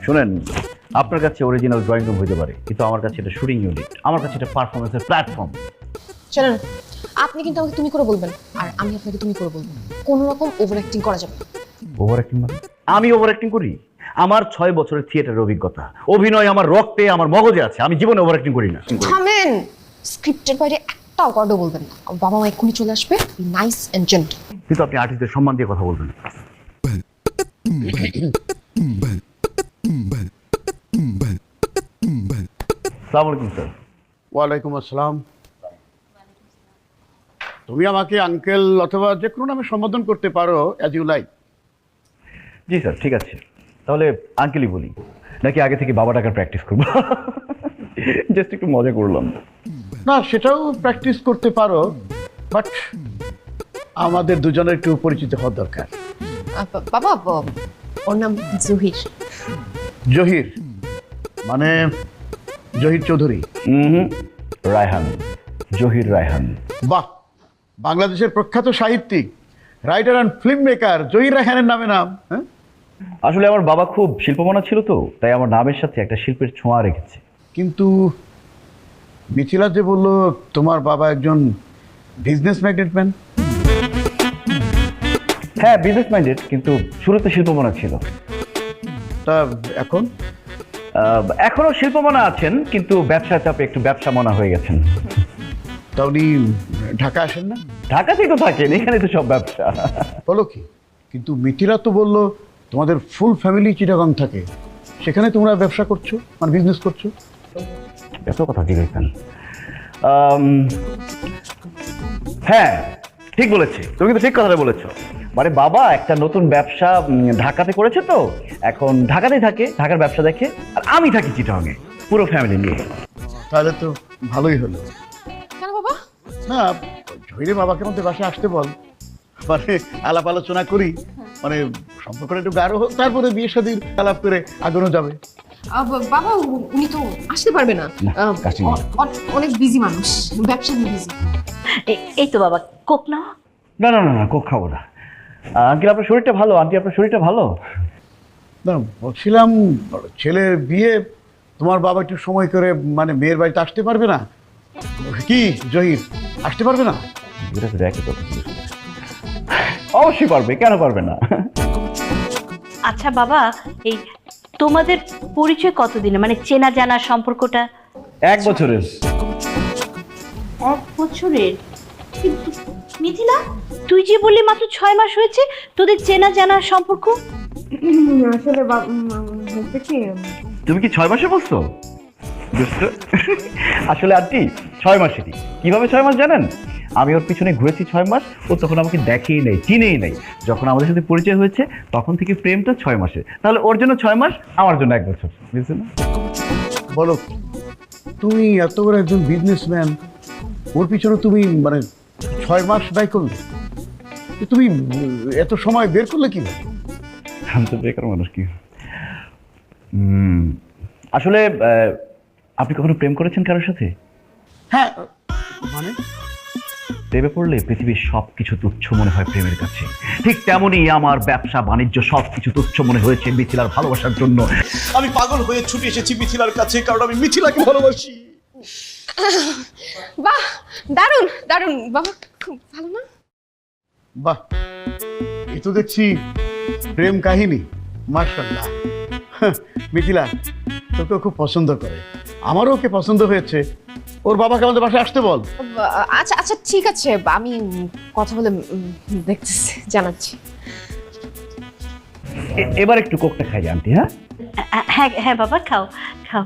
শুনেন, আপনার কাছে অরিজিনাল ড্রয়িং রুম হতে পারে, কিন্তু আমার কাছে এটা শুটিং ইউনিট, আমার কাছে এটা পারফরমেন্সের প্ল্যাটফর্ম। চলেন, আপনি কিন্তু আমাকে তুমি করে বলবেন, আর আমি আপনাকে তুমি করে বলবো। কোনো রকম ওভার অ্যাক্টিং করা যাবে না। ওভার অ্যাক্টিং মানে? আমি ওভার অ্যাক্টিং করি? আমার 6 বছরের থিয়েটারের অভিজ্ঞতা, অভিনয় আমার রক্তে, আমার মগজে আছে। আমি জীবনে ওভার অ্যাক্টিং করি না। থামেন, স্ক্রিপ্টের বাইরে একটা ওয়ার্ডও বলবেন না। বাবা মা এক্ষুনি চলে আসবে। Nice and gentle. কিন্তু আপনি আর্টিস্টদের সম্মান দিয়ে কথা বলবেন। আসসালামু আলাইকুম স্যার। ওয়ালাইকুম আসসালাম। তুমি আমাকে আঙ্কেল অথবা যে কোনো নামে সম্বোধন করতে পারো, as you like. Ji sir, ঠিক আছে। তাহলে আঙ্কেলই বলি, নাকি আগে থেকে বাবা ডাকার প্র্যাকটিস করবো? জাস্ট একটু মজা করলাম। না, সেটাও প্র্যাকটিস করতে পারো, বাট আমাদের দুজনের একটু পরিচিত হওয়ার দরকার। বাবা, ওর নাম জহির। জহির মানে জহির চৌধুরী? রায়হান, জহির রায়হান। বাহ, বাংলাদেশের প্রখ্যাত সাহিত্যিক, writer and film maker Zahir রায়হানের নামে নাম। হ্যাঁ, আসলে আমার বাবা খুব শিল্পমনা ছিল, তো তাই আমার নামের সাথে একটা শিল্পের ছোঁয়া রেখেছে। কিন্তু মিথিলা যে বললো তোমার বাবা একজন বিজনেস ম্যাগনেটম্যান। হ্যাঁ, বিজনেস মাইন্ডেড, কিন্তু শুরুতে শিল্পমনা ছিল। তা এখন? এখনো শিল্পমনা আছেন, কিন্তু ব্যবসার চাপে একটু ব্যবসা মনা হয়ে গেছেন। তা উনি ঢাকা আসেন না? ঢাকাতেই তো থাকেন, এখানে তো সব ব্যবসা। বলো কি? কিন্তু মিথিলা তো বললো তোমাদের ফুল ফ্যামিলি চিটাগাং থাকে, সেখানে তোমরা ব্যবসা করছো, মানে বিজনেস করছো। এত কথা জিজ্ঞেসেন। হ্যাঁ, ঠিক বলেছি, তুমি কিন্তু ঠিক কথাটা বলেছো। মানে বাবা একটা নতুন ব্যবসা ঢাকাতে করেছে, তো এখন ঢাকাতেই থাকে, ঢাকার ব্যবসা দেখে, আর আমি থাকি চিটাগাংয়ে পুরো ফ্যামিলি নিয়ে। তাহলে তো ভালোই হলো। কেন বাবা? না, ঝইরে বাবাকে মধ্যে বাসায় আসতে বল, মানে আলাপ আলোচনা করি, মানে সম্পর্কটা একটু গাঢ় হোক, তারপরে বিয়ে শাদীর আলাপ করে আগানো যাবে। বাবা, উনি তো আসতে পারবে না। না, কাছে নেই। অনেক বিজি মানুষ, ব্যবসা নিয়ে বিজি। এই তো বাবা, কোক নাও। না না না না, কোক খাবো না। আঙ্কেল আপনার শরীরটা ভালো, আন্টি আপনার শরীরটা ভালো? না, বলছিলাম ছেলের বিয়ে, তোমার বাবা একটু সময় করে মানে মেয়ের বাড়িতে আসতে পারবে না কি? জহির আসতে পারবে না? এটা তো দেখে তো। অবশ্যই পারবে, কেন পারবে না? আচ্ছা বাবা, এই তোমাদের পরিচয় কতদিনে, মানে চেনা জানা সম্পর্কটা? 1 বছরের। 1 বছরের? কিন্তু মিথিলা, তুই যে বললি মাত্র 6 মাস হয়েছে তোদের চেনা জানা সম্পর্ক। আসলে হচ্ছে কি, তুমি কি 6 মাসে বলছো? আসলে আন্টি 6 মাসেরই। কিভাবে 6 মাস জানেন? আমি ওর পিছনে ঘুরেছি 6 মাস, ও তখন আমাকে দেখেই নেই, চিনেই নেই। যখন আমাদের সাথে পরিচয় হয়েছে তখন থেকে প্রেমটা 6 মাসে। তাহলে ওর জন্য 6 মাস, আমার জন্য 1 বছর, বুঝছেন না? বলো, তুমি এত বড় একজন বিজনেসম্যান, ওর পিছনে তুমি মানে 6 মাস ব্যয় করলে, তুমি এত সময় বের করলে কি? আমি তো বেকার মানুষ কি। আসলে আপনি কখনো প্রেম করেছেন কারোর সাথে? হ্যাঁ, মানে প্রেমে পড়লে পৃথিবীর সবকিছু তুচ্ছ মনে হয় প্রেমের কাছে। ঠিক তেমনই আমার ব্যবসা বাণিজ্য সবকিছু তুচ্ছ মনে হয়েছে মিথিলার ভালোবাসার জন্য। আমি পাগল হয়ে ছুটে এসেছি মিথিলার কাছে, কারণ আমি মিথিলাকে ভালোবাসি। বাহ, দারুণ দারুণ বাবা, খুব ভালো না? বাহ, এ তো দেখছি প্রেম কাহিনী। মাশাআল্লাহ, মিথিলা তোকে খুব পছন্দ করে, আমারও ওকে পছন্দ হয়েছে। ওর বাবাকে আমাদের বাসায় আসতে বল। আচ্ছা আচ্ছা, ঠিক আছে, আমি কথা বলে দেখতেছি, জানাচ্ছি। এবার একটু কোকটা খাই আন্টি। হ্যাঁ হ্যাঁ হ্যাঁ বাবা, খাও খাও।